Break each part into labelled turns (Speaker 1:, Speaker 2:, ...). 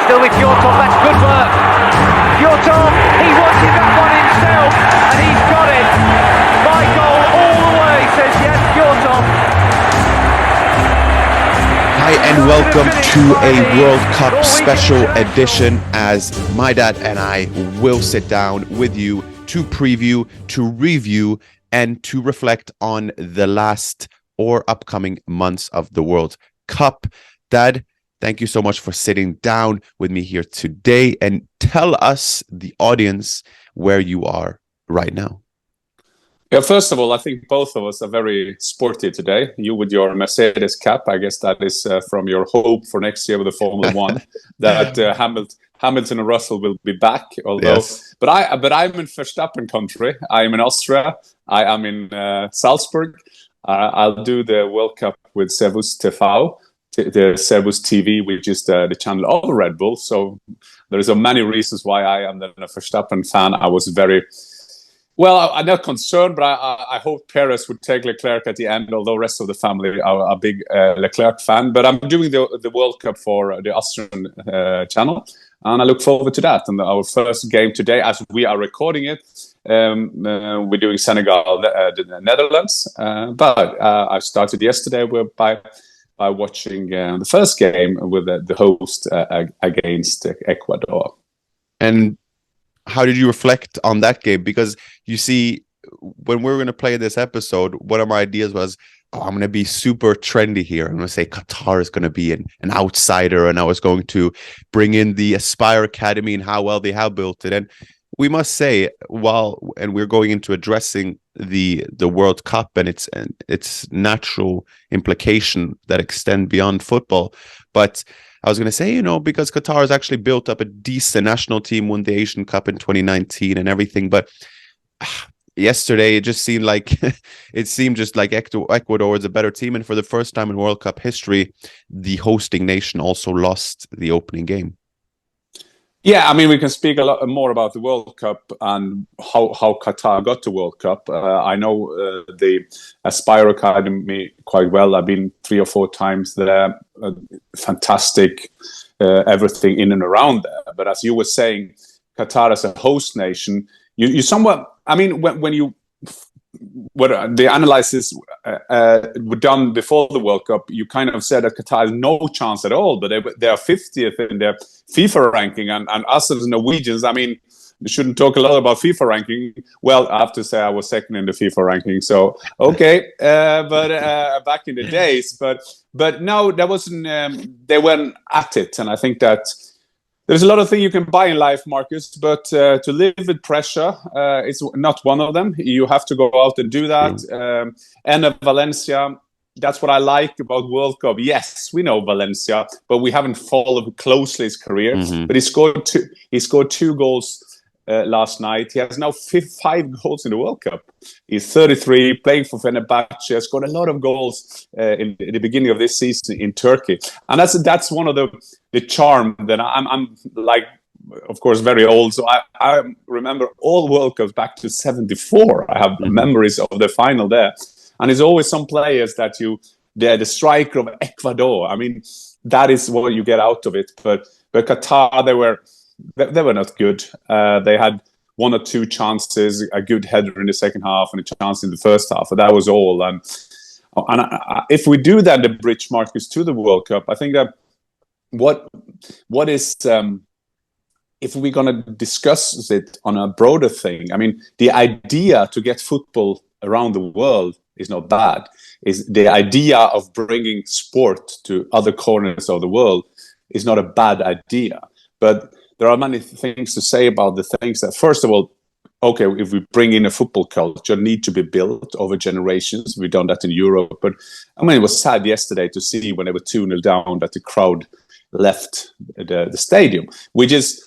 Speaker 1: Still with Fjørtoft, that's good work. Fjørtoft, he wanted that one himself, and he's got it. My goal all the way, says yes, Fjørtoft.
Speaker 2: Hi and welcome to a World Cup special edition, as my dad and I will sit down with you to preview, to review, and to reflect on the last or upcoming months of the World Cup. Dad, thank you so much for sitting down with me here today, and tell us, the audience, where you are right now.
Speaker 3: Yeah, first of all, I think both of us are very sporty today. You with your Mercedes cap, I guess that is from your hope for next year with the Formula One, that Hamilton and Russell will be back. Although, yes. but I'm in Verstappen country. I'm in Austria. I am in Salzburg. I'll do the World Cup with Servus TV, the Servus TV, which is the channel of Red Bull. So there is many reasons why I am a Verstappen fan. I was very... Well, I'm not concerned, but I hope Perez would take Leclerc at the end, although the rest of the family are a big Leclerc fan. But I'm doing the World Cup for the Austrian channel, and I look forward to that. And our first game today, as we are recording it, we're doing Senegal, the Netherlands. But I started yesterday by watching the first game with the host against Ecuador.
Speaker 2: And how did you reflect on that game? Because you see, when we were going to play this episode, one of my ideas was, I'm going to be super trendy here. I'm going to say Qatar is going to be an outsider, and I was going to bring in the Aspire Academy and how well they have built it. And we must say, and we're going into addressing the World Cup and its natural implication that extend beyond football, but I was going to say, because Qatar has actually built up a decent national team, won the Asian Cup in 2019 and everything. But yesterday, it just seemed like Ecuador is a better team. And for the first time in World Cup history, the hosting nation also lost the opening game.
Speaker 3: Yeah, I mean, we can speak a lot more about the World Cup and how Qatar got to World Cup. I know the Aspire Academy quite well. I've been 3 or 4 times there. Fantastic, everything in and around there. But as you were saying, Qatar as a host nation, you somewhat, I mean, when the analysis were done before the World Cup, you kind of said that Qatar has no chance at all, but they are 50th in their FIFA ranking, and us as Norwegians, I mean, we shouldn't talk a lot about FIFA ranking. Well, I have to say I was second in the FIFA ranking, so okay, but back in the days, but no, that wasn't. They weren't at it, and I think that there's a lot of things you can buy in life, Marcus, but to live with pressure, it's not one of them. You have to go out and do that. And Valencia, that's what I like about World Cup. Yes, we know Valencia, but we haven't followed closely his career. Mm-hmm. But he scored 2 goals last night. He has now 5 goals in the World Cup. He's 33, playing for Fenerbahce. Has scored a lot of goals in the beginning of this season in Turkey, and that's one of the charm that I'm like. Of course, very old, so I remember all World Cups back to '74. I have memories of the final there, and there's always some players that they're the striker of Ecuador. I mean, that is what you get out of it. But Qatar, they were not good. They had 1 or 2 chances, a good header in the second half and a chance in the first half, but that was all. And if we do that, the bridge, Marcus, to the World Cup, I think that what is if we're going to discuss it on a broader thing, I mean, the idea to get football around the world is not bad. Is the idea of bringing sport to other corners of the world is not a bad idea, but there are many things to say about the things that, first of all, okay, if we bring in a football culture, need to be built over generations. We've done that in Europe. But I mean, it was sad yesterday to see when they were 2-0 down that the crowd left the stadium, which is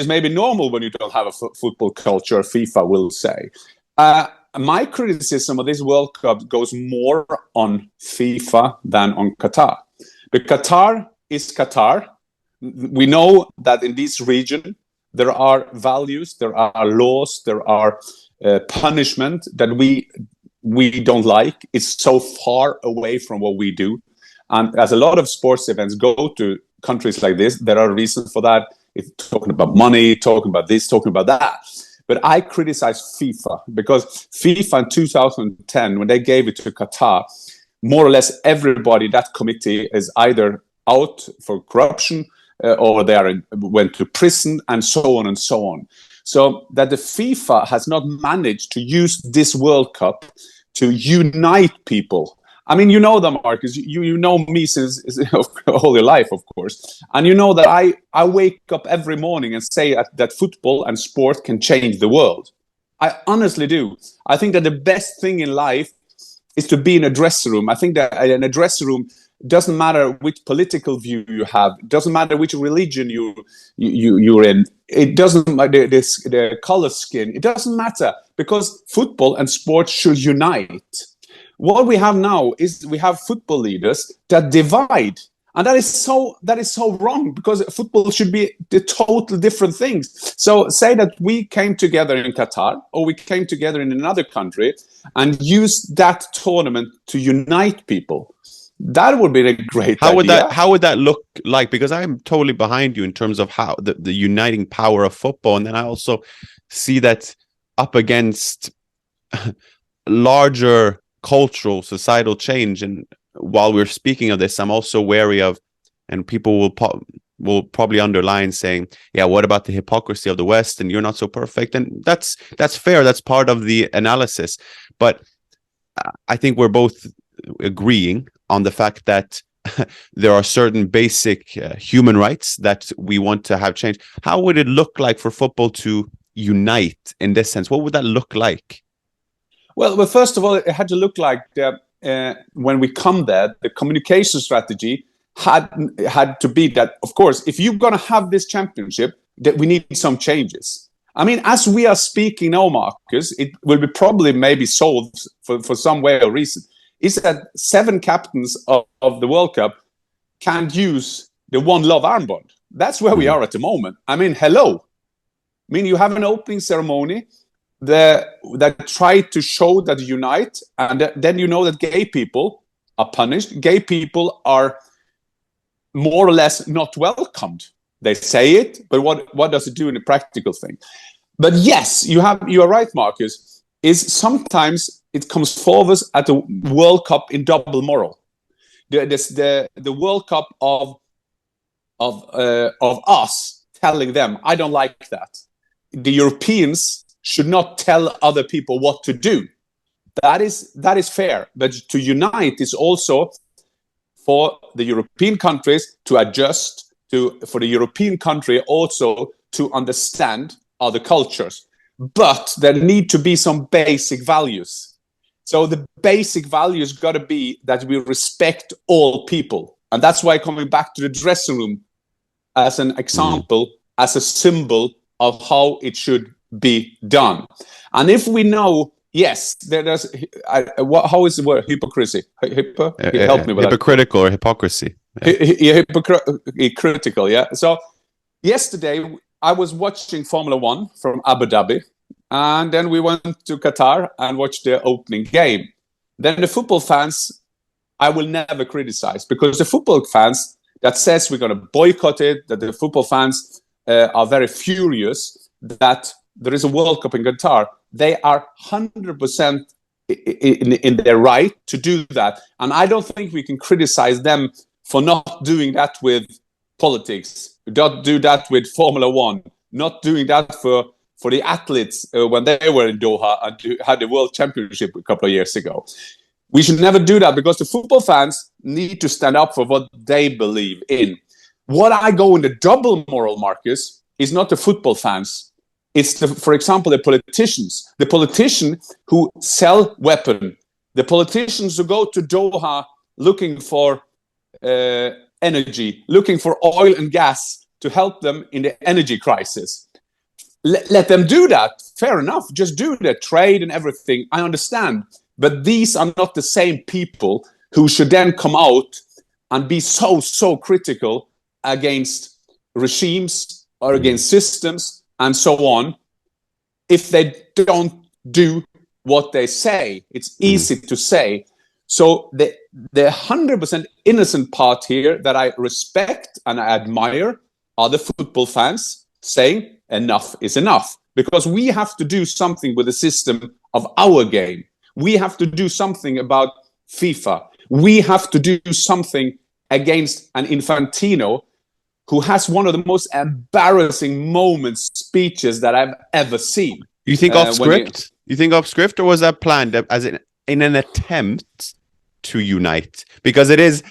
Speaker 3: maybe normal when you don't have a football culture, FIFA will say. My criticism of this World Cup goes more on FIFA than on Qatar. But Qatar is Qatar. We know that in this region, there are values, there are laws, there are punishment that we don't like. It's so far away from what we do. And as a lot of sports events go to countries like this. There are reasons for that. It's talking about money, talking about this, talking about that. But I criticize FIFA because FIFA in 2010, when they gave it to Qatar, more or less everybody, that committee is either out for corruption or they went to prison and so on and so on. So that the FIFA has not managed to use this World Cup to unite people. I mean, you know that, Marcus. You know me since all your life, of course. And you know that I wake up every morning and say that football and sport can change the world. I honestly do. I think that the best thing in life is to be in a dressing room. I think that in a dressing room, doesn't matter which political view you have, doesn't matter which religion you're in, it doesn't matter the color skin, it doesn't matter, because football and sport should unite. What we have now is we have football leaders that divide, and that is so wrong, because football should be the total different things. So say that we came together in Qatar, or we came together in another country and used that tournament to unite people. That would be a great idea.
Speaker 2: How would that look like? Because I'm totally behind you in terms of how the uniting power of football, and then I also see that up against larger cultural, societal change. And while we're speaking of this, I'm also wary of, and people will probably underline saying, yeah, what about the hypocrisy of the West, and you're not so perfect? And that's fair. That's part of the analysis. But I think we're both agreeing on the fact that there are certain basic human rights that we want to have changed. How would it look like for football to unite in this sense? What would that look like?
Speaker 3: Well, first of all, it had to look like when we come there, the communication strategy had to be that, of course, if you're going to have this championship, that we need some changes. I mean, as we are speaking now, Marcus, it will be probably maybe solved for some way or reason, is that 7 captains of the World Cup can't use the One Love armband. That's where we are at the moment. I mean, hello. I mean, you have an opening ceremony that try to show that unite, and then you know that gay people are punished. Gay people are more or less not welcomed. They say it, but what does it do in the practical thing? But yes, you are right, Marcus, is sometimes it comes forward at the World Cup in double moral. The World Cup of us telling them, I don't like that. The Europeans should not tell other people what to do. That is fair. But to unite is also for the European countries to adjust, for the European country also to understand other cultures. But there need to be some basic values. So the basic values got to be that we respect all people. And that's why coming back to the dressing room as an example, as a symbol of how it should be done. And if we know, yes, there's how is the word hypocrisy? Help me with
Speaker 2: hypocritical or hypocrisy.
Speaker 3: Hypocritical, yeah. So yesterday I was watching Formula One from Abu Dhabi, and then we went to Qatar and watched the opening game. Then the football fans, I will never criticize, because the football fans that says we're going to boycott it, that the football fans are very furious that there is a World Cup in Qatar, they are 100% in their right to do that. And I don't think we can criticize them for not doing that with politics, not do that with Formula One, not doing that for the athletes when they were in Doha and had the World Championship a couple of years ago. We should never do that, because the football fans need to stand up for what they believe in. What I go in the double moral, Marcus, is not the football fans. It's, for example, the politicians. The politicians who sell weapons. The politicians who go to Doha looking for energy, looking for oil and gas to help them in the energy crisis. Let them do that. Fair enough. Just do the trade and everything. I understand. But these are not the same people who should then come out and be so critical against regimes or against systems and so on, if they don't do what they say. It's easy to say, So the 100% innocent part here that I respect and I admire are the football fans saying enough is enough, because we have to do something with the system of our game. We have to do something about FIFA. We have to do something against an Infantino who has one of the most embarrassing speeches that I've ever seen.
Speaker 2: You think off script? You think off script, or was that planned as in an attempt to unite? Because it is,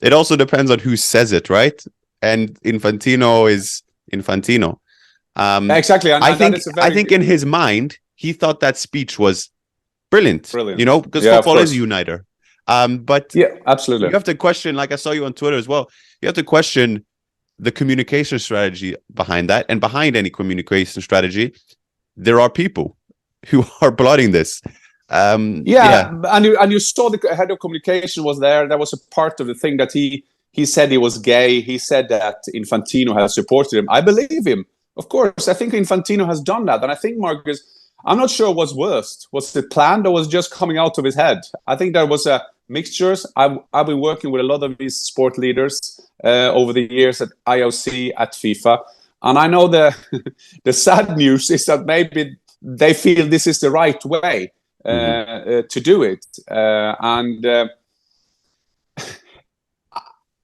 Speaker 2: it also depends on who says it, right? And Infantino is Infantino.
Speaker 3: Exactly. And
Speaker 2: I think in his mind, he thought that speech was brilliant. You know, because football is a uniter. But
Speaker 3: yeah, absolutely.
Speaker 2: You have to question, like I saw you on Twitter as well, you have to question the communication strategy behind that. And behind any communication strategy, there are people who are plotting this. And
Speaker 3: you saw the head of communication was there. That was a part of the thing that he said he was gay. He said that Infantino has supported him. I believe him. Of course, I think Infantino has done that. And I think, Marcus, I'm not sure what's worst. Was it planned or was it just coming out of his head? I think there was a mixtures. I've been working with a lot of these sport leaders over the years at IOC, at FIFA. And I know the sad news is that maybe they feel this is the right way to do it.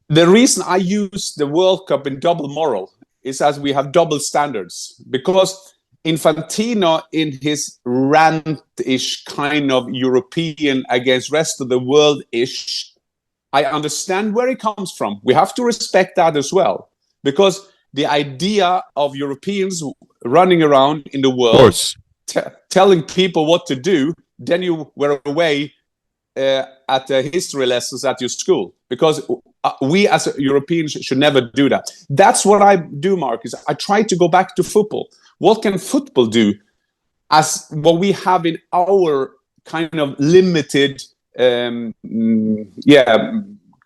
Speaker 3: The reason I use the World Cup in double moral is as we have double standards, because Infantino, in his rant-ish kind of European against rest of the world-ish, I understand where he comes from. We have to respect that as well, because the idea of Europeans running around in the world telling people what to do, then you were away at the history lessons at your school, because we as Europeans should never do that. That's what I do, Marcus. I try to go back to football. What can football do as what we have in our kind of limited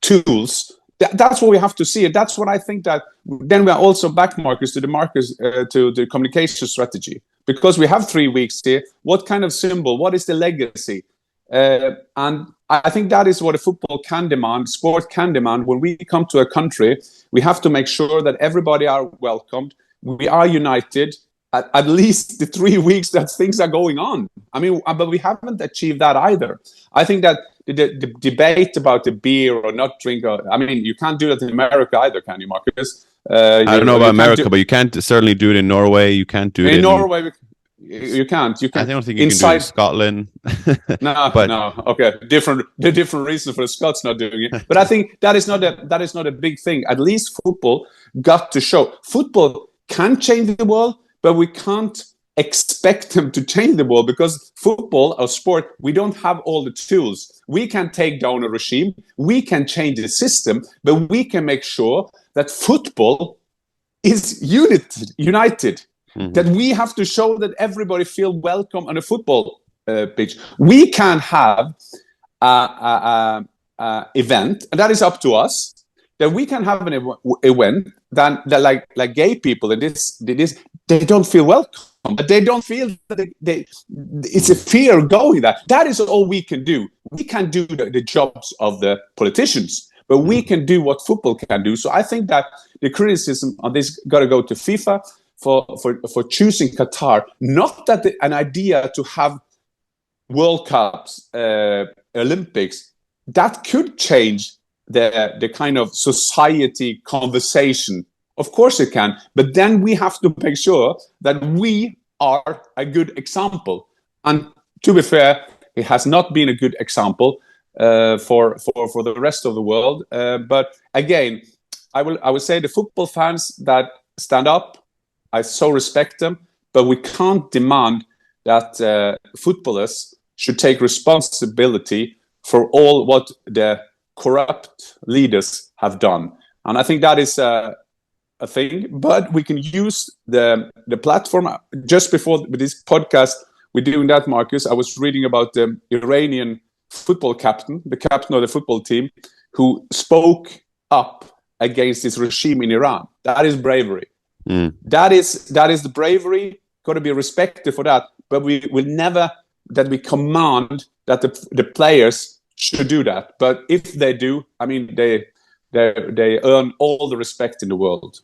Speaker 3: tools? That's what we have to see. And that's what I think that then we are also back, Marcus, to the communication strategy, because we have 3 weeks here. What kind of symbol? What is the legacy? And I think that is what a football can demand, sport can demand. When we come to a country, we have to make sure that everybody are welcomed. We are united. At least the 3 weeks that things are going on. I mean, but we haven't achieved that either. I think that the debate about the beer or not drink, I mean, you can't do that in America either, can you, Marcus?
Speaker 2: I don't know about America, but you can't certainly do it in Norway. You can't do it in
Speaker 3: Norway. You can't. I
Speaker 2: don't think you can do it in Scotland.
Speaker 3: No. Okay, the different reason for the Scots not doing it. But I think that is not a big thing. At least football got to show. Football can change the world, but we can't expect them to change the world, because football, our sport, we don't have all the tools. We can take down a regime, we can change the system, but we can make sure that football is united. That we have to show that everybody feel welcome on a football pitch. We can have an event, and that is up to us. That we can have an event that like gay people and this they don't feel welcome, but they don't feel that it's a fear going there. That is all we can do. We can do the jobs of the politicians, but we can do what football can do. So I think that the criticism on this got to go to FIFA for choosing Qatar. Not that an idea to have World Cups, Olympics, that could change the kind of society conversation. Of course it can, but then we have to make sure that we are a good example. And to be fair, it has not been a good example for the rest of the world. But again, I will say the football fans that stand up, I so respect them, but we can't demand that footballers should take responsibility for all what the corrupt leaders have done. And I think that is a thing, but we can use the platform. Just before this podcast, we're doing that, Marcus, I was reading about the Iranian football captain, the captain of the football team, who spoke up against this regime in Iran. That is bravery. That is the bravery, got to be respected for that. But we will never, that we command that the players should do that. But if they do, I mean, they earn all the respect in the world.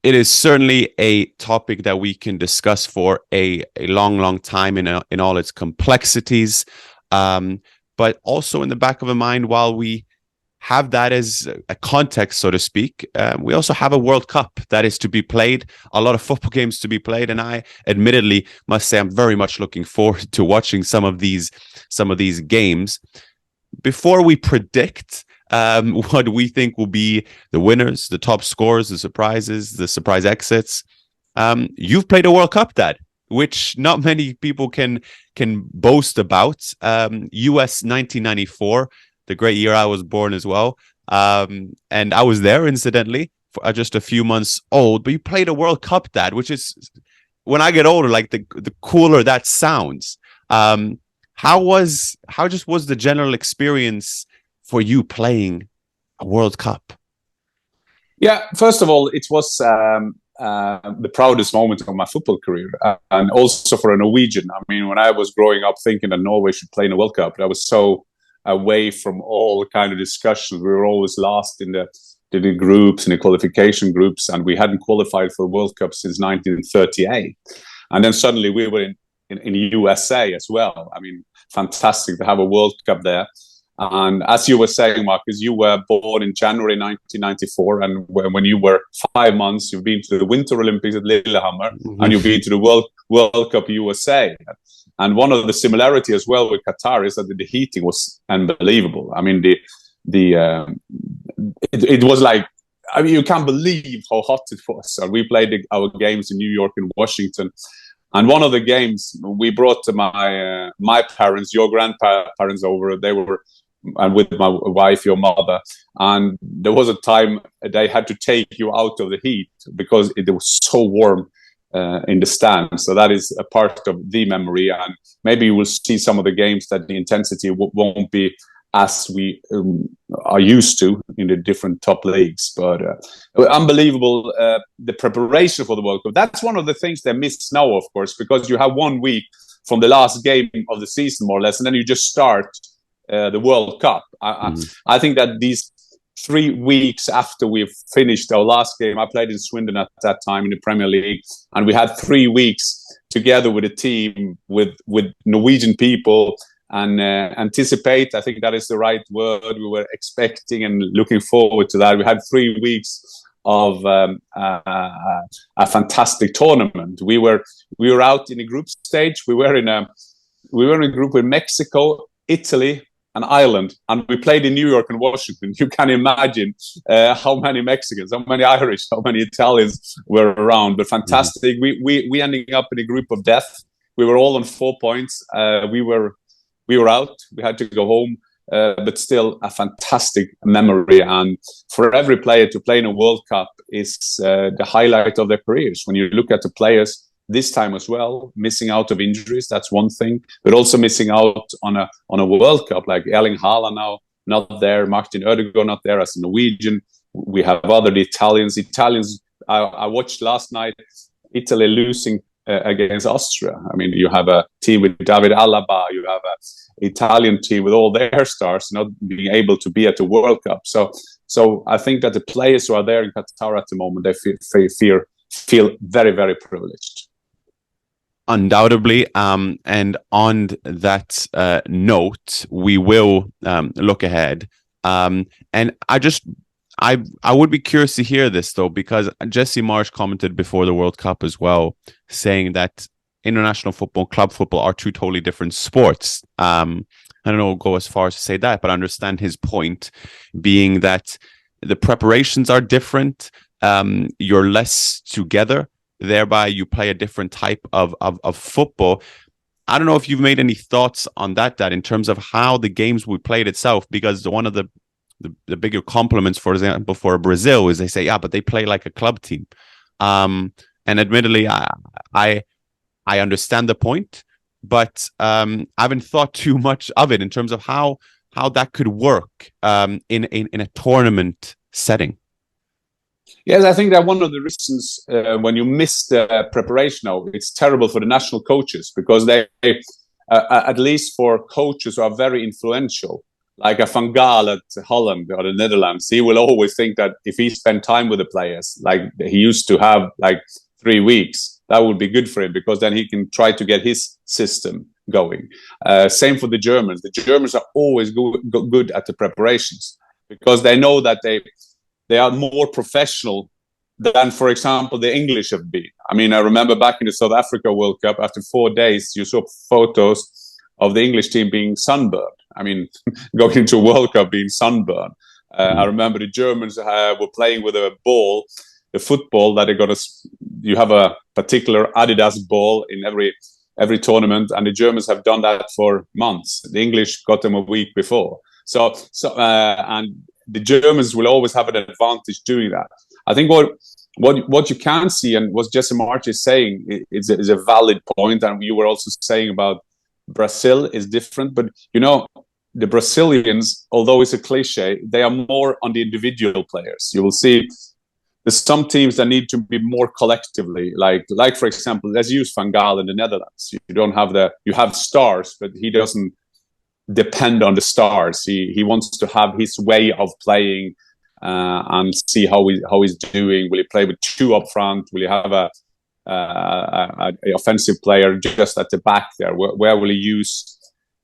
Speaker 2: It is certainly a topic that we can discuss for a long time in all its complexities. But also in the back of our mind, while we have that as a context, so to speak, we also have a World Cup that is to be played, a lot of football games to be played, and I admittedly must say I'm very much looking forward to watching some of these games. Before we predict what we think will be the winners, the top scorers, the surprises, the surprise exits, you've played a World Cup, Dad, which not many people can boast about. US 1994, the great year I was born as well. And I was there, incidentally, for just a few months old. But you played a World Cup, Dad, which is, when I get older, like the cooler that sounds. How was the general experience for you playing a World Cup?
Speaker 3: Yeah, first of all, it was the proudest moment of my football career, and also for a Norwegian. I mean, when I was growing up thinking that Norway should play in a World Cup, I was so away from all kind of discussions. We were always last in the groups, in the qualification groups, and we hadn't qualified for a World Cup since 1938. And then suddenly we were in the USA as well. I mean, fantastic to have a World Cup there. And as you were saying, Marcus, you were born in January 1994, and when you were 5 months, you've been to the Winter Olympics at Lillehammer, and you've been to the World Cup USA. And one of the similarity as well with Qatar is that the heating was unbelievable. I mean, it was like, I mean, you can't believe how hot it was. And we played our games in New York and Washington. And one of the games we brought to my parents, your grandparents over. They were, and with my wife, your mother. And there was a time they had to take you out of the heat because it was so warm in the stand. So that is a part of the memory. And maybe you will see some of the games that the intensity won't be as we are used to in the different top leagues. But unbelievable, the preparation for the World Cup. That's one of the things they miss now, of course, because you have 1 week from the last game of the season, more or less, and then you just start the World Cup. I think that these 3 weeks after we've finished our last game, I played in Swindon at that time in the Premier League, and we had 3 weeks together with a team, with Norwegian people, and anticipate, I think that is the right word. We were expecting and looking forward to that. We had 3 weeks of a fantastic tournament. We were out in a group stage. We were in a group with Mexico, Italy, and Ireland, and we played in New York and Washington. You can imagine how many Mexicans, how many Irish, how many Italians were around. But fantastic. We ending up in a group of death. We were all on 4 points. We were out. We had to go home, but still a fantastic memory. And for every player to play in a World Cup is the highlight of their careers. When you look at the players this time as well, missing out of injuries, that's one thing, but also missing out on a World Cup, like Erling Haaland now not there, Martin Ødegaard not there as a Norwegian. We have the Italians. I watched last night Italy losing against Austria. I mean, you have a team with David Alaba, you have an Italian team with all their stars not being able to be at the World Cup. So I think that the players who are there in Qatar at the moment, they feel very, very privileged.
Speaker 2: Undoubtedly. And on that note, we will look ahead. And I would be curious to hear this, though, because Jesse Marsh commented before the World Cup as well, saying that international football, club football are two totally different sports. I don't know, go as far as to say that, but I understand his point being that the preparations are different. You're less together. Thereby, you play a different type of football. I don't know if you've made any thoughts on that in terms of how the games we played itself, because one of the bigger compliments, for example, for Brazil is they say, yeah, but they play like a club team. And admittedly, I understand the point, but I haven't thought too much of it in terms of how that could work in a tournament setting.
Speaker 3: Yes, I think that one of the reasons when you miss the preparation now, it's terrible for the national coaches, because they, at least for coaches who are very influential, like a Van Gaal at Holland or the Netherlands, he will always think that if he spent time with the players, like he used to have like 3 weeks, that would be good for him, because then he can try to get his system going. Same for the Germans. The Germans are always good at the preparations, because they know that they are more professional than, for example, the English have been. I mean, I remember back in the South Africa World Cup, after 4 days, you saw photos of the English team being sunburned. I mean, going into a World Cup being sunburned. I remember the Germans were playing with a ball, a football that you have a particular Adidas ball in every tournament, and the Germans have done that for months. The English got them a week before. And the Germans will always have an advantage doing that. I think what you can see, and what Jesse March is saying, is a valid point, and you were also saying about Brazil is different, but the Brazilians, although it's a cliche, they are more on the individual players. You will see there's some teams that need to be more collectively, like for example, let's use Van Gaal in the Netherlands. You have stars, but he doesn't depend on the stars. He wants to have his way of playing and see how he's doing. Will he play with 2 up front? Will he have a offensive player just at the back there? Where will he use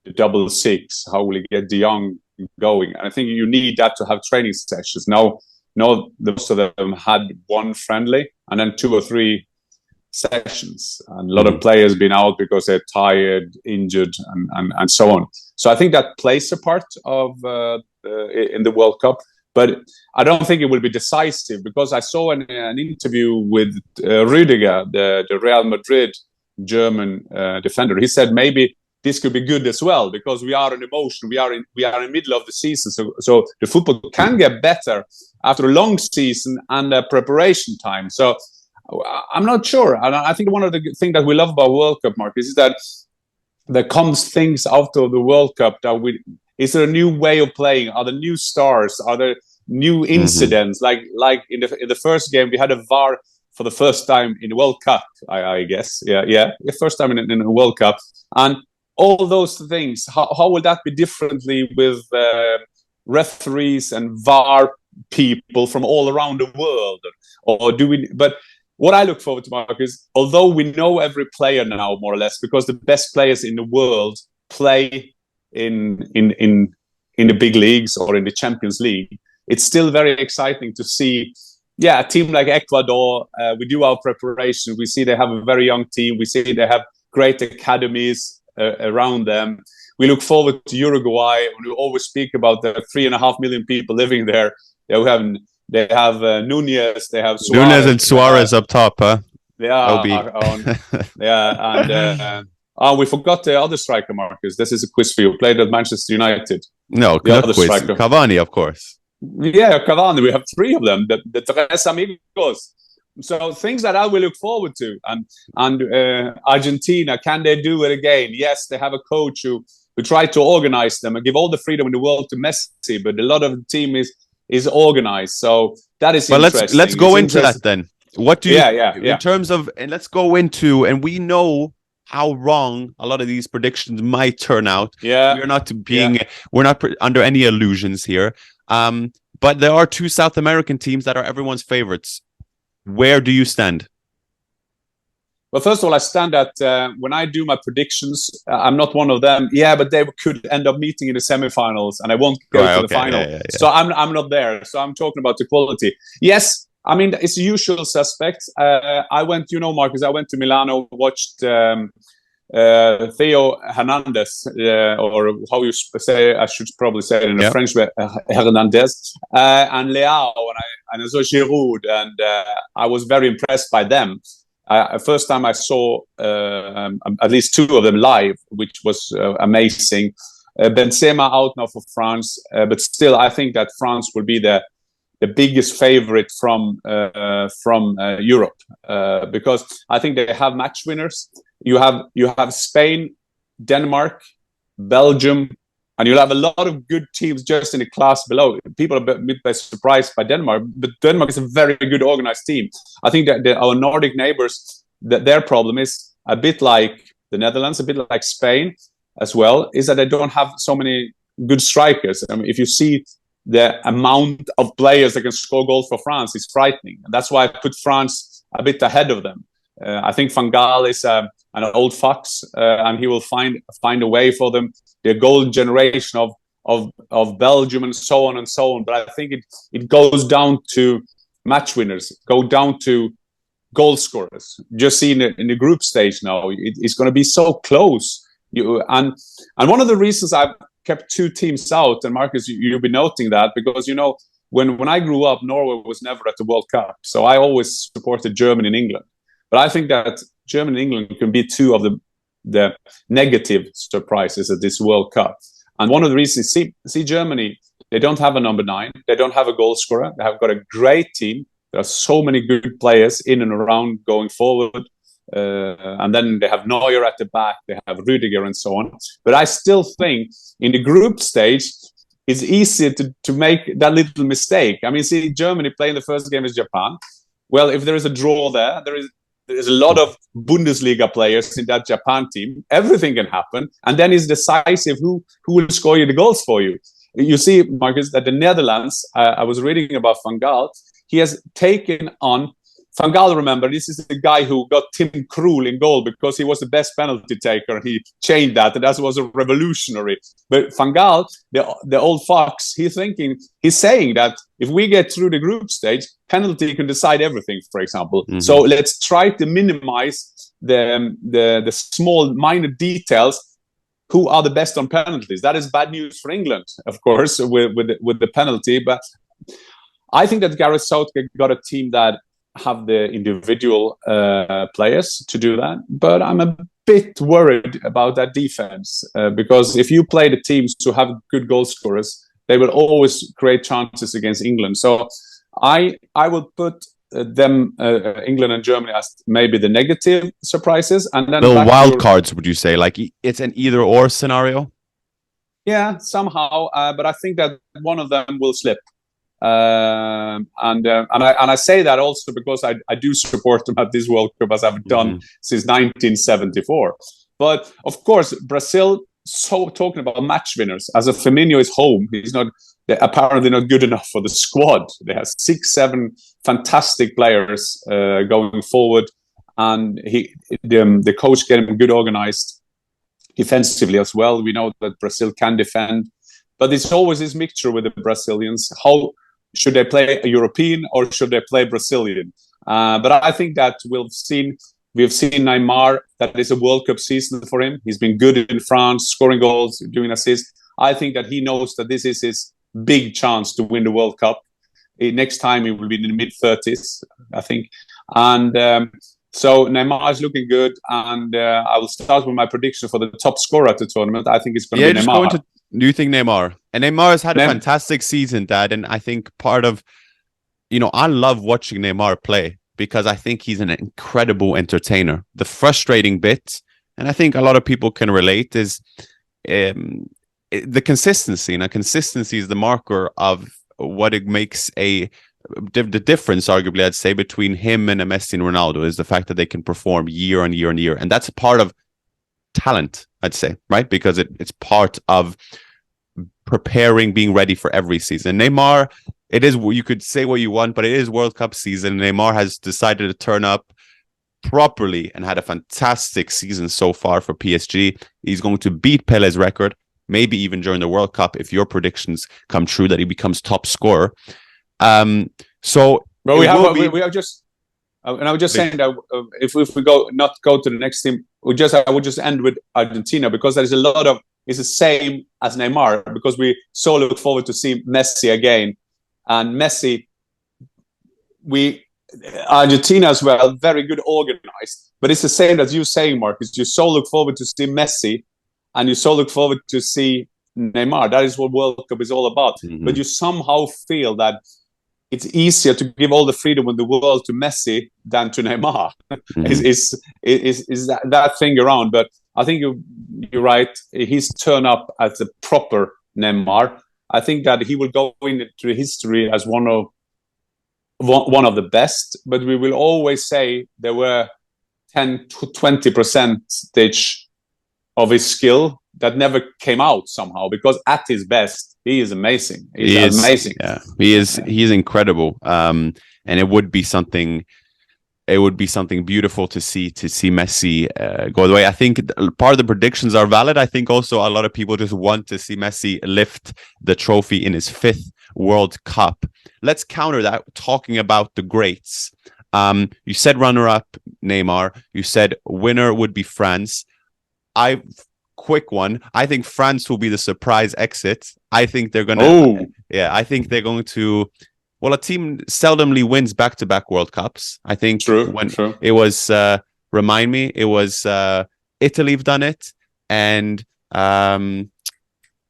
Speaker 3: the 6? How will he get De Jong going? And I think you need that to have training sessions. Now, most of them had 1 friendly and then 2 or 3 sessions, and a lot of players been out because they're tired, injured, and so on. So I think that plays a part of in the World Cup, but I don't think it will be decisive, because I saw an interview with Rüdiger, the Real Madrid German defender. He said maybe this could be good as well, because we are in emotion. We are in the middle of the season, so the football can get better after a long season and preparation time. So I'm not sure, and I think one of the things that we love about World Cup, Marcus, is that there comes things after the World Cup is there a new way of playing? Are there new stars? Are there new incidents? Like in the first game, we had a VAR for the first time in the World Cup, I guess. Yeah, the first time in a World Cup, and all those things. How will that be differently with referees and VAR people from all around the world? Or do we? But what I look forward to, Mark, is although we know every player now more or less, because the best players in the world play in the big leagues or in the Champions League, it's still very exciting to see. Yeah, a team like Ecuador, we do our preparation. We see they have a very young team. We see they have great academies around them. We look forward to Uruguay. We always speak about the 3.5 million people living there. They have Nunez. They have Suarez.
Speaker 2: Nunez and Suarez up top, huh?
Speaker 3: Yeah, and we forgot the other striker, Marcus. This is a quiz for you. Played at Manchester United.
Speaker 2: No,
Speaker 3: the
Speaker 2: not
Speaker 3: other
Speaker 2: quiz.
Speaker 3: Striker.
Speaker 2: Cavani, of course.
Speaker 3: Yeah, Cavani. We have 3 of them. The Tres Amigos. So things that I will look forward to. And Argentina, can they do it again? Yes, they have a coach who tried to organize them and give all the freedom in the world to Messi, but a lot of the team is organized. So that is interesting.
Speaker 2: But let's go into that then. What do you
Speaker 3: in
Speaker 2: terms of, and let's go into, and we know how wrong a lot of these predictions might turn out.
Speaker 3: Yeah,
Speaker 2: we're not under any illusions here. But there are 2 South American teams that are everyone's favorites. Where do you stand?
Speaker 3: Well, first of all, I stand at when I do my predictions, I'm not one of them. Yeah, but they could end up meeting in the semifinals, and I won't go to the final. Yeah. So I'm not there. So I'm talking about the quality. Yes, I mean it's the usual suspects. I went, Marcus. I went to Milano, watched Theo Hernandez, or how you say, I should probably say it in a French way, Hernandez, and Leao, and I saw Giroud, and I was very impressed by them. First time I saw at least 2 of them live, which was amazing. Benzema out now for France, but still I think that France will be the biggest favorite from Europe, because I think they have match winners. You have Spain, Denmark, Belgium, and you'll have a lot of good teams just in the class below. People are a bit surprised by Denmark, but Denmark is a very good organized team. I think that our Nordic neighbors, that their problem is a bit like the Netherlands, a bit like Spain as well, is that they don't have so many good strikers. I mean, if you see the amount of players that can score goals for France, is frightening. And that's why I put France a bit ahead of them. I think Van Gaal is an old fox, and he will find a way for them. The golden generation of Belgium and so on and so on. But I think it goes down to match winners, go down to goal scorers. Just see in the group stage now, it's going to be so close. And one of the reasons I've kept two teams out, and Marcus, you'll be noting that, because when I grew up, Norway was never at the World Cup, so I always supported Germany and England. But I think that Germany and England can be two of the negative surprises at this World Cup. And one of the reasons, see Germany, they don't have a number 9, they don't have a goal scorer, they have got a great team. There are so many good players in and around going forward. And then they have Neuer at the back, they have Rudiger and so on. But I still think in the group stage, it's easier to make that little mistake. I mean, see Germany playing the first game as Japan. Well, if there is a draw there is a lot of Bundesliga players in that Japan team. Everything can happen. And then it's decisive who will score you the goals for you. You see, Marcus, that the Netherlands, I was reading about Van Gaal, he has taken on Van Gaal. Remember, this is the guy who got Tim Krul in goal because he was the best penalty taker, and he changed that, and that was a revolutionary. But Van Gaal, the old fox, he's saying that if we get through the group stage, penalty can decide everything, for example. Mm-hmm. So let's try to minimize the small minor details. Who are the best on penalties? That is bad news for England, of course, with the penalty. But I think that Gareth Southgate got a team that have the individual players to do that. But I'm a bit worried about that defense because if you play the teams who have good goal scorers, they will always create chances against England. So I will put them, England and Germany, as maybe the negative surprises, and then
Speaker 2: little wild cards. Would you say like it's an either or scenario?
Speaker 3: Yeah, somehow, but I think that one of them will slip, and I say that also because I do support them at this World Cup as I've done since 1974. But of course, Brazil. So talking about match winners, as a Firmino is home, he's not apparently not good enough for the squad. They have 6-7 fantastic players going forward, and the coach get him good organized defensively as well. We know that Brazil can defend, but it's always this mixture with the Brazilians. How should they play a European or should they play Brazilian? But I think that we've seen Neymar, that is a World Cup season for him. He's been good in France, scoring goals, doing assists. I think that he knows that this is his big chance to win the World Cup. Next time he will be in the mid-30s, I think. And so Neymar is looking good. And I will start with my prediction for the top scorer at the tournament. I think it's going to be Neymar.
Speaker 2: Do you think Neymar? And Neymar has had a fantastic season, Dad. And I think part of, I love watching Neymar play, because I think he's an incredible entertainer. The frustrating bit, and I think a lot of people can relate, is the consistency. Now, consistency is the marker of what it makes the difference, arguably, I'd say, between him and Messi and Ronaldo, is the fact that they can perform year on year on year. And that's a part of talent, I'd say, right? Because it's part of preparing, being ready for every season. Neymar, it is, you could say what you want, but it is World Cup season. Neymar has decided to turn up properly and had a fantastic season so far for PSG. He's going to beat Pele's record, maybe even during the World Cup, if your predictions come true, that he becomes top scorer. So,
Speaker 3: but we are just, and I was just saying that if we not go to the next team, I would just end with Argentina, because there is a lot of, it's the same as Neymar, because we so look forward to see Messi again. And Messi, Argentina as well, very good organized. But it's the same as you saying, Marcus. You so look forward to see Messi, and you so look forward to see Neymar. That is what World Cup is all about. Mm-hmm. But you somehow feel that it's easier to give all the freedom in the world to Messi than to Neymar. Mm-hmm. is that thing around? But I think you're right. He's turned up as a proper Neymar. I think that he will go into history as one of the best, but we will always say there were 10 to 20% of his skill that never came out somehow, because at his best he is amazing. He's amazing.
Speaker 2: Yeah, he is incredible. And it would be something beautiful to see Messi go the way. I think part of the predictions are valid. I think also a lot of people just want to see Messi lift the trophy in his 5th World Cup. Let's counter that talking about the greats. You said runner-up Neymar. You said winner would be France. Quick one. I think France will be the surprise exit. I think they're gonna. I think they're going to. Well, a team seldomly wins back-to-back World Cups. I think it was remind me, it was Italy have done it, and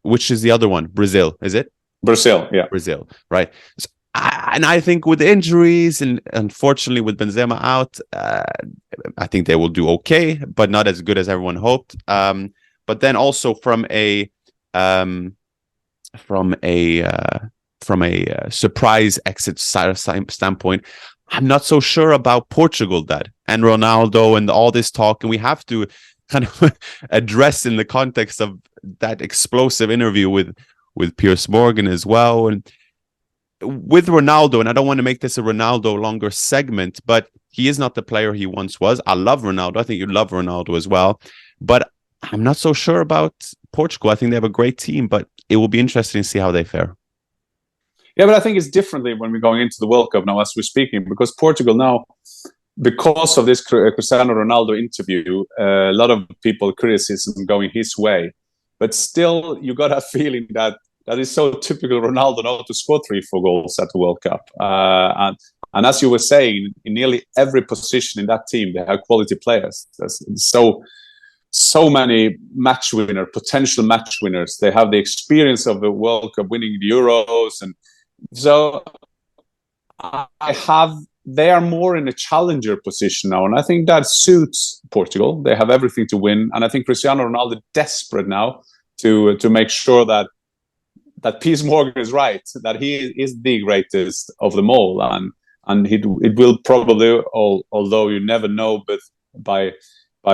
Speaker 2: which is the other one? Brazil, is it?
Speaker 3: Brazil, yeah.
Speaker 2: Brazil, right. So, and I think with injuries and unfortunately with Benzema out, I think they will do okay, but not as good as everyone hoped. But then also from a surprise exit standpoint, I'm not so sure about Portugal, Dad, and Ronaldo and all this talk. And we have to kind of address in the context of that explosive interview with Piers Morgan as well. And with Ronaldo, and I don't want to make this a Ronaldo longer segment, but he is not the player he once was. I love Ronaldo. I think you love Ronaldo as well. But I'm not so sure about Portugal. I think they have a great team, but it will be interesting to see how they fare.
Speaker 3: Yeah, but I think it's differently when we're going into the World Cup now as we're speaking, because Portugal now, because of this Cristiano Ronaldo interview, a lot of people criticism going his way. But still, you got a feeling that is so typical Ronaldo now to score 3-4 goals at the World Cup. And as you were saying, in nearly every position in that team, they have quality players. There's so many potential match winners. They have the experience of the World Cup, winning the Euros, and so they are more in a challenger position now, and I think that suits Portugal. They have everything to win, and I think Cristiano Ronaldo is desperate now to make sure that Piers Morgan is right, that he is the greatest of them all, and it will probably, although you never know, but by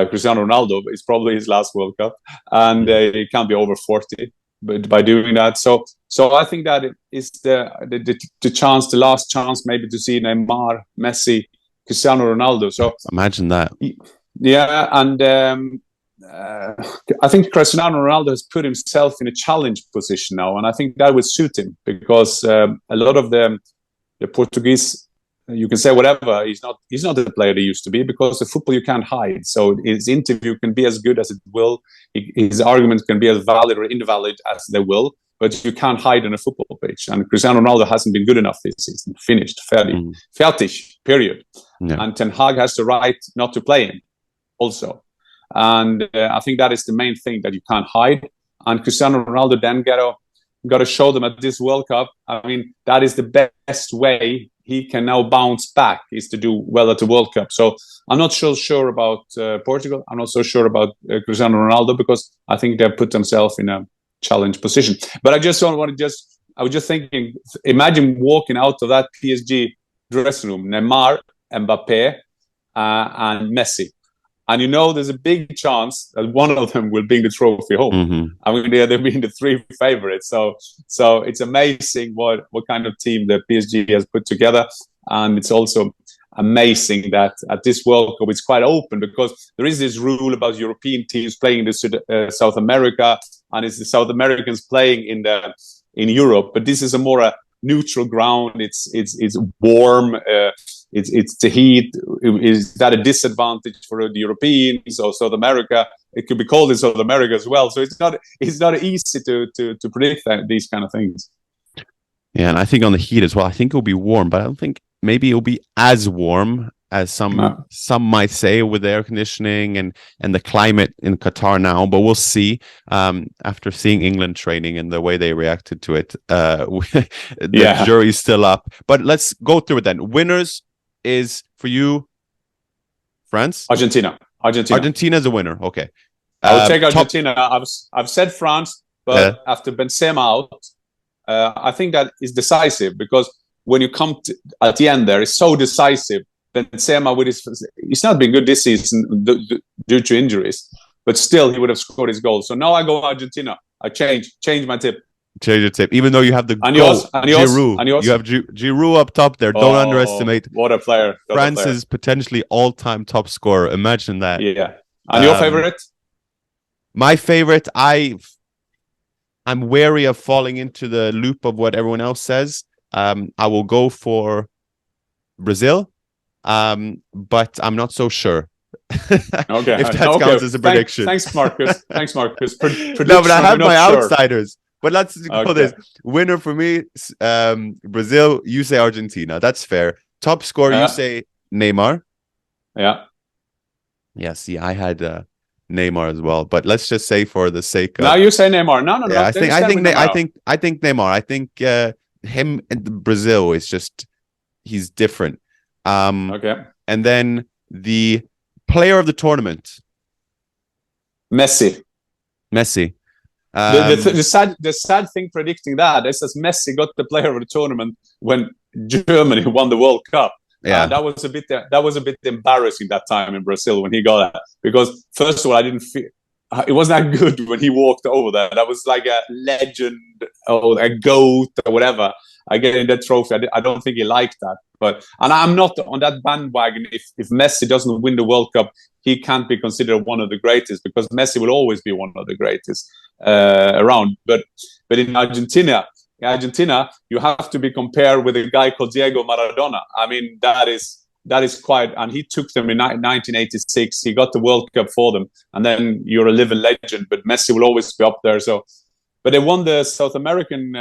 Speaker 3: Cristiano Ronaldo, it's probably his last World Cup, and he can't be over 40. But by doing that, so I think that it is the chance, the last chance, maybe to see Neymar, Messi, Cristiano Ronaldo. So
Speaker 2: imagine that.
Speaker 3: Yeah, and I think Cristiano Ronaldo has put himself in a challenge position now, and I think that would suit him, because a lot of the Portuguese, you can say whatever, he's not the player he used to be, because the football you can't hide. So his interview can be as good as it will, his arguments can be as valid or invalid as they will, but you can't hide on a football pitch. And Cristiano Ronaldo hasn't been good enough this season. Finished, fertig, period. Yeah. And Ten Hag has the right not to play him also. And I think that is the main thing that you can't hide. And Cristiano Ronaldo then got to show them at this World Cup. I mean, that is the best way he can now bounce back, is to do well at the World Cup. So I'm not so sure about Portugal. I'm not so sure about Cristiano Ronaldo, because I think they've put themselves in a challenge position. But I was just thinking, imagine walking out of that PSG dressing room, Neymar, Mbappe, and Messi. And there's a big chance that one of them will bring the trophy home. Mm-hmm. I mean, they've been the 3 favorites. So it's amazing what kind of team the PSG has put together. And it's also amazing that at this World Cup, it's quite open, because there is this rule about European teams playing in South America, and it's the South Americans playing in Europe. But this is a more neutral ground. It's warm. It's the heat. Is that a disadvantage for the Europeans or South America? It could be cold in South America as well. So it's not easy to predict these kind of things.
Speaker 2: Yeah, and I think on the heat as well, I think it'll be warm, but I don't think maybe it'll be as warm as some might say with the air conditioning and the climate in Qatar now. But we'll see. After seeing England training and the way they reacted to it, the jury's still up. But let's go through it then. Winners is for you France?
Speaker 3: Argentina
Speaker 2: is a winner. Okay.
Speaker 3: I would take Argentina. I've said France, but after Benzema out, I think that is decisive, because when you come at the end there, it's so decisive. Benzema, he's not been good this season due to injuries. but still he would have scored his goal. So now I go Argentina. I change my tip.
Speaker 2: Change your tip, even though you have the
Speaker 3: And
Speaker 2: goal,
Speaker 3: yours? And yours?
Speaker 2: Giroud.
Speaker 3: And yours?
Speaker 2: You have Giroud up top there. Don't underestimate.
Speaker 3: What a player!
Speaker 2: France's potentially all-time top scorer. Imagine that.
Speaker 3: Yeah. And your favorite?
Speaker 2: My favorite, I'm wary of falling into the loop of what everyone else says. I will go for Brazil, but I'm not so sure.
Speaker 3: Okay.
Speaker 2: If that counts as a prediction.
Speaker 3: Thanks, Marcus.
Speaker 2: No, but I have my outsiders. But let's go this. Winner for me, Brazil. You say Argentina. That's fair. Top scorer, you say Neymar.
Speaker 3: Yeah.
Speaker 2: Yeah, see, I had Neymar as well. But let's just say for the sake of...
Speaker 3: Now you say Neymar. No.
Speaker 2: Yeah, I think Neymar. I think him and Brazil is just... He's different.
Speaker 3: Okay.
Speaker 2: And then the player of the tournament.
Speaker 3: Messi. The sad thing predicting that is that Messi got the player of the tournament when Germany won the World Cup.
Speaker 2: Yeah,
Speaker 3: that was a bit embarrassing that time in Brazil when he got that, because first of all I didn't feel it wasn't that good when he walked over there. That was like a legend or a goat or whatever. I get in that trophy. I don't think he liked that. And I'm not on that bandwagon. If Messi doesn't win the World Cup, he can't be considered one of the greatest, because Messi will always be one of the greatest around. But in Argentina, you have to be compared with a guy called Diego Maradona. I mean, that is quite, and he took them in 1986. He got the World Cup for them, and then you're a living legend. But Messi will always be up there. So, but they won the South American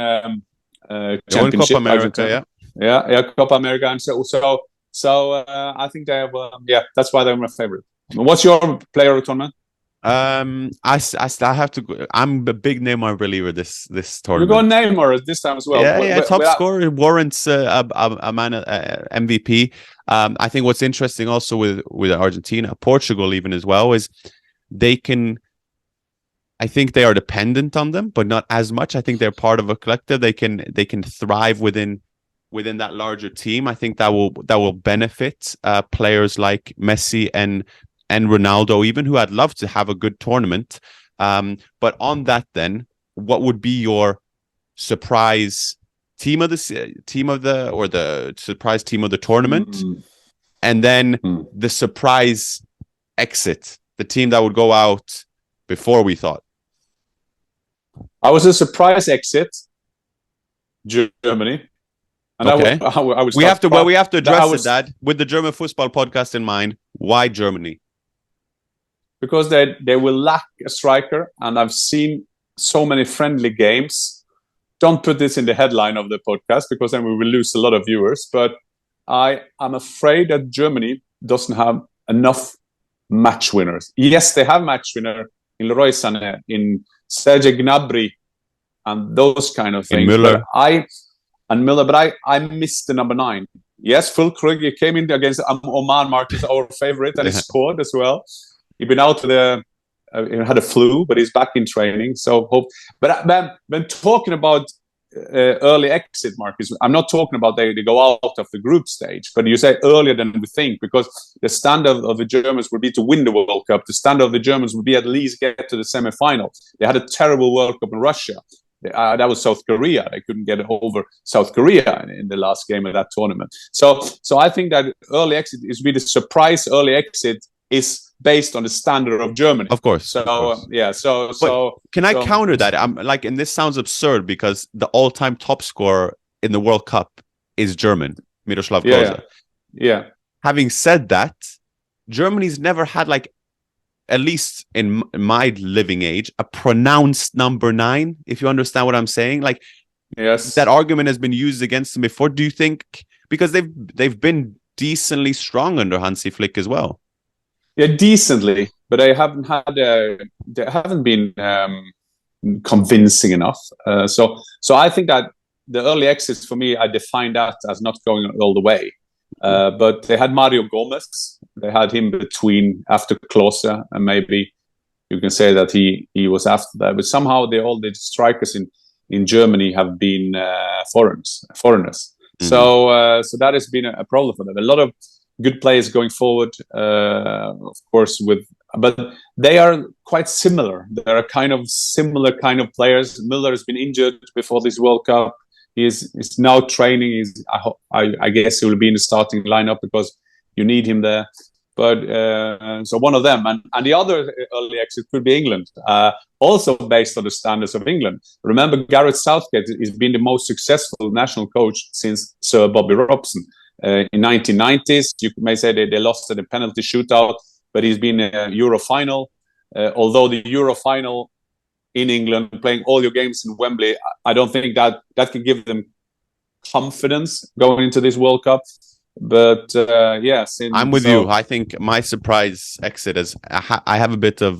Speaker 3: championship.
Speaker 2: Copa America,
Speaker 3: yeah, Copa America, and so I think they have. That's why they're my favorite. What's your player of the tournament?
Speaker 2: I have to go. I'm a big Neymar believer this tournament.
Speaker 3: You go Neymar this time as well.
Speaker 2: Yeah, top scorer warrants a man MVP. I think what's interesting also with Argentina, Portugal even as well, is they can. I think they are dependent on them, but not as much. I think they're part of a collective. They can thrive within that larger team. I think that will benefit players like Messi and Ronaldo, even, who I'd love to have a good tournament. But on that, then, what would be your surprise team of the surprise team of the tournament, and then the surprise exit, the team that would go out before we thought?
Speaker 3: I was a surprise exit, Germany. And
Speaker 2: okay. We have to address it, Dad, with the German football podcast in mind. Why Germany?
Speaker 3: Because they will lack a striker, and I've seen so many friendly games. Don't put this in the headline of the podcast, because then we will lose a lot of viewers. But I'm afraid that Germany doesn't have enough match winners. Yes, they have match winner in Leroy Sané, in Serge Gnabry, and those kind of things.
Speaker 2: Müller.
Speaker 3: But I missed the number 9. Yes, Fulkrug, he came in against Oman, Marcus, our favorite, and he scored as well. He'd been out with he had a flu, but he's back in training. So hope. But when talking about early exit, Marcus, I'm not talking about they go out of the group stage, but you say earlier than we think, because the standard of the Germans would be to win the World Cup. The standard of the Germans would be at least get to the semi-final. They had a terrible World Cup in Russia. That was South Korea. They couldn't get over South Korea in the last game of that tournament. So I think that early exit is really the surprise. Early exit is based on the standard of Germany,
Speaker 2: of course.
Speaker 3: Can
Speaker 2: I counter that? I'm like, and this sounds absurd, because the all-time top scorer in the World Cup is German, Miroslav Klose.
Speaker 3: Yeah.
Speaker 2: Having said that, Germany's never had, like, at least in my living age, a pronounced number 9, if you understand what I'm saying. Like,
Speaker 3: yes,
Speaker 2: that argument has been used against them before. Do you think, because they've been decently strong under Hansi Flick as well?
Speaker 3: Yeah, decently, but they haven't been convincing enough. So I think that the early exits for me, I define that as not going all the way. But they had Mario Gomez. They had him after Klose, and maybe you can say that he was after that. But somehow all the strikers in Germany have been foreigners. Mm-hmm. So that has been a problem for them. A lot of good players going forward, of course, with but they are quite similar. They're a kind of similar kind of players. Müller has been injured before this World Cup. He's now training. I guess he will be in the starting lineup because you need him there. But so one of them, and the other early exit could be England, also based on the standards of England. Remember, Gareth Southgate has been the most successful national coach since Sir Bobby Robson. In 1990s, you may say they lost in a penalty shootout, but he's been a Euro final. Although the Euro final in England, playing all your games in Wembley, I don't think that can give them confidence going into this World Cup. But yes,
Speaker 2: I'm with you. I think my surprise exit is I have a bit of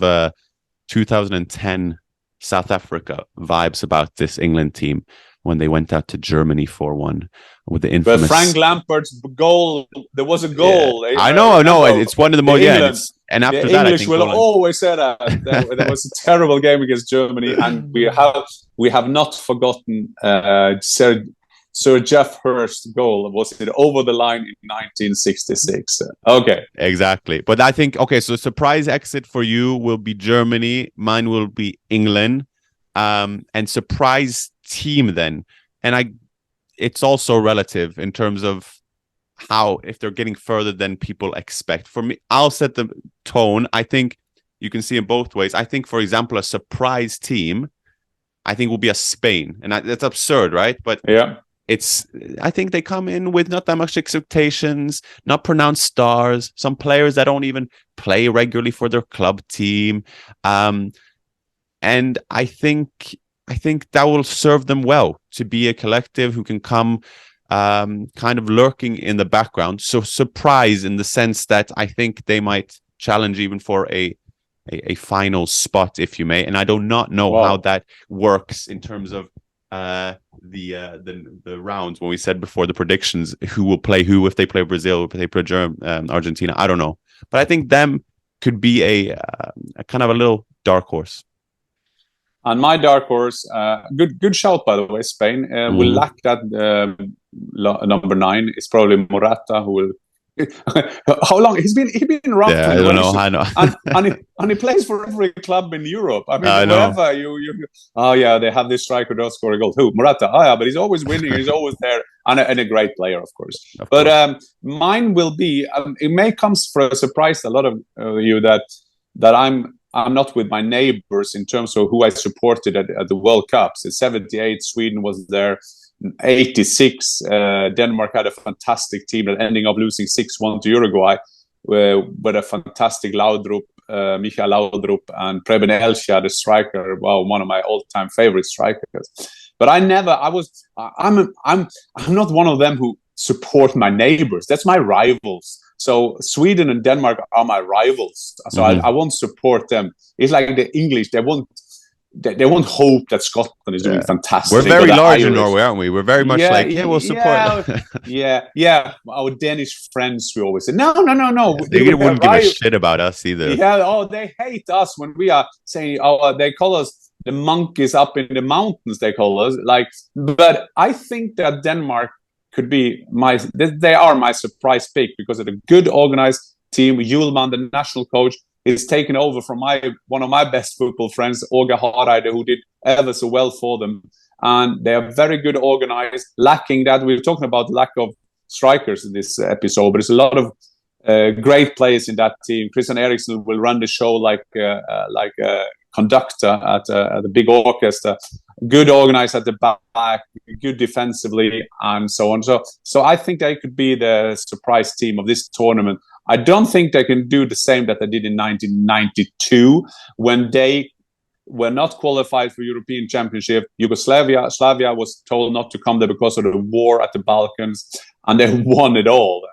Speaker 2: 2010 South Africa vibes about this England team when they went out to Germany 4-1 with the infamous.
Speaker 3: But Frank Lampard's goal, there was a goal.
Speaker 2: Yeah. I know. It's one of the most. And after
Speaker 3: the
Speaker 2: that,
Speaker 3: English
Speaker 2: I think
Speaker 3: will always say that there was a terrible game against Germany, and we have not forgotten Sir Geoff Hurst's goal. Was it over the line in 1966? Okay,
Speaker 2: exactly. But I think so surprise exit for you will be Germany. Mine will be England, and surprise team then. And it's also relative in terms of how, if they're getting further than people expect. For me, I'll set the tone. I think you can see in both ways. I think, for example, a surprise team, I think will be a Spain, and that's absurd, right? But
Speaker 3: yeah.
Speaker 2: I think they come in with not that much expectations, not pronounced stars, some players that don't even play regularly for their club team. And I think that will serve them well to be a collective who can come kind of lurking in the background. So surprise in the sense that I think they might challenge even for a final spot, if you may. And I do not know how that works in terms of the rounds when we said before the predictions who will play who, if they play Brazil, if they play Argentina. I don't know, but I think them could be a kind of a little dark horse.
Speaker 3: And my dark horse, good shout by the way, Spain will lack that number 9. It's probably Morata who will. How long he's been around?
Speaker 2: Yeah, I don't know. I know.
Speaker 3: and he plays for every club in Europe. I mean, wherever you they have this striker who does score a goal. Who? Morata. But he's always winning. He's always there, and a great player, of course. Mine will be. It may come for a surprise to a lot of you that I'm not with my neighbors in terms of who I supported at the World Cups. In '78, Sweden was there. 86, Denmark had a fantastic team that ending up losing 6-1 to Uruguay, with a fantastic Laudrup, Michael Laudrup, and Preben Elkjær, the striker. Well, one of my all-time favorite strikers. But I'm not one of them who support my neighbors. That's my rivals. So Sweden and Denmark are my rivals. So I won't support them. It's like the English. They won't hope that Scotland is doing fantastic.
Speaker 2: We're very large in Norway, aren't we? We're very much we'll support.
Speaker 3: Yeah. Our Danish friends, we always say, no.
Speaker 2: They wouldn't give a shit about us either.
Speaker 3: Yeah, they hate us when we are saying, they call us the monkeys up in the mountains, they call us. But I think that Denmark could be they are my surprise pick because of a good organized team. Hjulmand, the national coach, is taken over from one of my best football friends, Åge Fjørtoft, who did ever so well for them. And they are very good organized, lacking that. We're talking about lack of strikers in this episode, but there's a lot of great players in that team. Christian Eriksen will run the show like a conductor at a big orchestra. Good organized at the back, good defensively, and so on. So I think they could be the surprise team of this tournament. I don't think they can do the same that they did in 1992 when they were not qualified for European Championship. Slavia was told not to come there because of the war at the Balkans, and they won it all.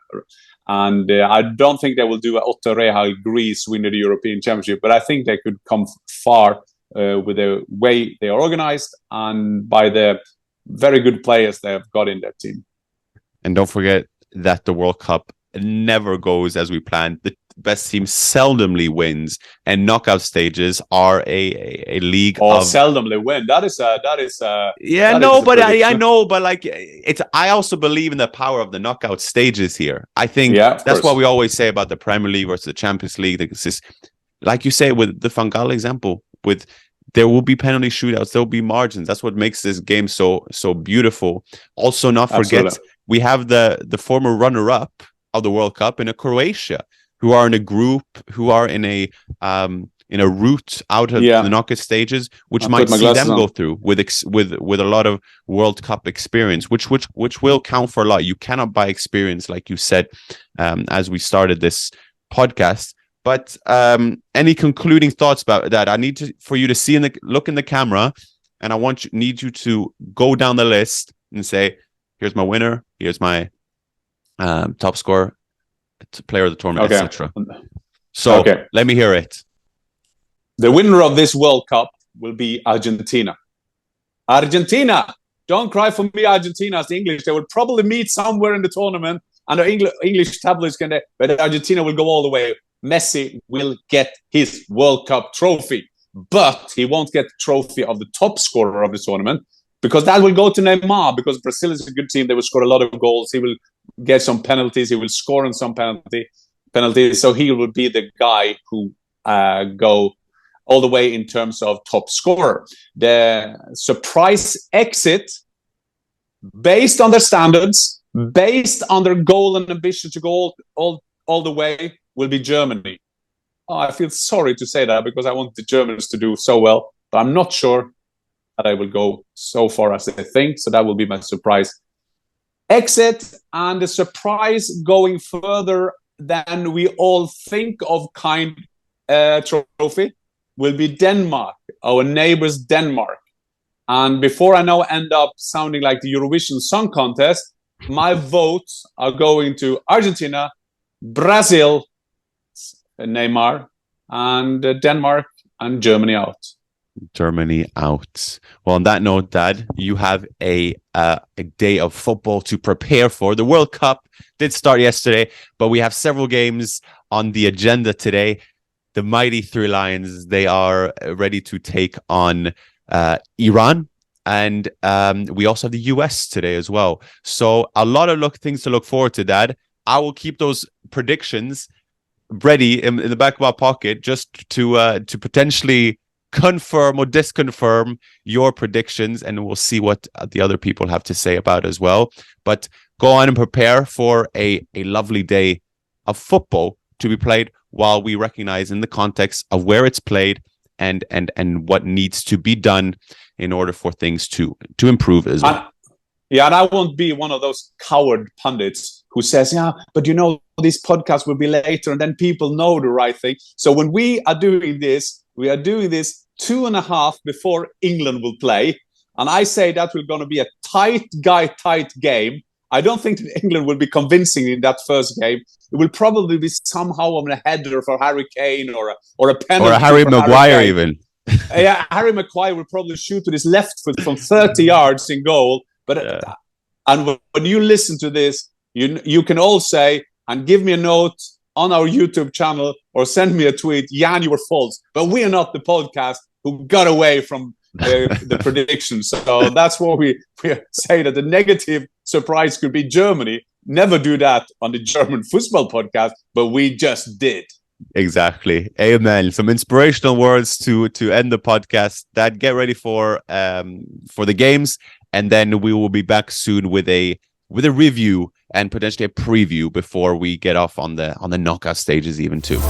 Speaker 3: And I don't think they will do a Otto Rehag Greece win the European Championship, but I think they could come far with the way they are organized and by the very good players they have got in their team.
Speaker 2: And don't forget that the World Cup never goes as we planned. The best team seldomly wins, and knockout stages are a league of
Speaker 3: seldomly win. I
Speaker 2: know, but I also believe in the power of the knockout stages here. I think that's what we always say about the Premier League versus the Champions League. like you say with the Van Gaal example, with there will be penalty shootouts, there will be margins. That's what makes this game so beautiful. Also, not forget,
Speaker 3: Absolutely.
Speaker 2: we have the former runner-up of the World Cup in Croatia, who are in a group, who are in a route out of the knockout stages, which might see them go through with a lot of World Cup experience, which will count for a lot. You cannot buy experience, like you said, as we started this podcast. But any concluding thoughts about that? I need for you to look in the camera, and need you to go down the list and say, here's my winner, here's my top scorer, player of the tournament, etc. So let me hear it.
Speaker 3: The winner of this World Cup will be Argentina. Argentina! Don't cry for me, Argentina, as the English. They will probably meet somewhere in the tournament, and the English tabloids but Argentina will go all the way. Messi will get his World Cup trophy, but he won't get the trophy of the top scorer of the tournament, because that will go to Neymar, because Brazil is a good team. They will score a lot of goals. He will get some penalties. He will score on some penalties. So he will be the guy who go all the way in terms of top scorer. The surprise exit, based on their standards, based on their goal and ambition to go all the way, will be Germany. Oh, I feel sorry to say that, because I want the Germans to do so well, but I'm not sure that I will go so far as they think. So that will be my surprise exit. And the surprise going further than we all think of trophy will be Denmark, our neighbors Denmark. And before I now end up sounding like the Eurovision Song Contest, my votes are going to Argentina, Brazil, Neymar, and Denmark, and Germany out.
Speaker 2: Germany out. Well, on that note, Dad, you have a day of football to prepare for. The World Cup did start yesterday, but we have several games on the agenda today. The mighty Three Lions, they are ready to take on Iran. And we also have the US today as well. So a lot of things to look forward to, Dad. I will keep those predictions ready in the back of my pocket, just to potentially confirm or disconfirm your predictions, and we'll see what the other people have to say about it as well. But go on and prepare for a lovely day of football to be played, while we recognize in the context of where it's played and what needs to be done in order for things to improve as well.
Speaker 3: And I won't be one of those coward pundits who says, but this podcast will be later, and then people know the right thing. So when we are doing this 2.5 before England will play. And I say that will going to be a tight game. I don't think that England will be convincing in that first game. It will probably be somehow on a header for Harry Kane or a penalty.
Speaker 2: Or a Harry Maguire even.
Speaker 3: Harry Maguire will probably shoot with his left foot from 30 yards in goal. But and when you listen to this, you can all say, and give me a note on our YouTube channel or send me a tweet, Jan, you were false. But we are not the podcast who got away from the predictions. So that's what we say, that the negative surprise could be Germany. Never do that on the German football podcast, but we just did.
Speaker 2: Exactly. Amen. Some inspirational words to end the podcast. That get ready for the games, and then we will be back soon with a review and potentially a preview before we get off on the knockout stages even too.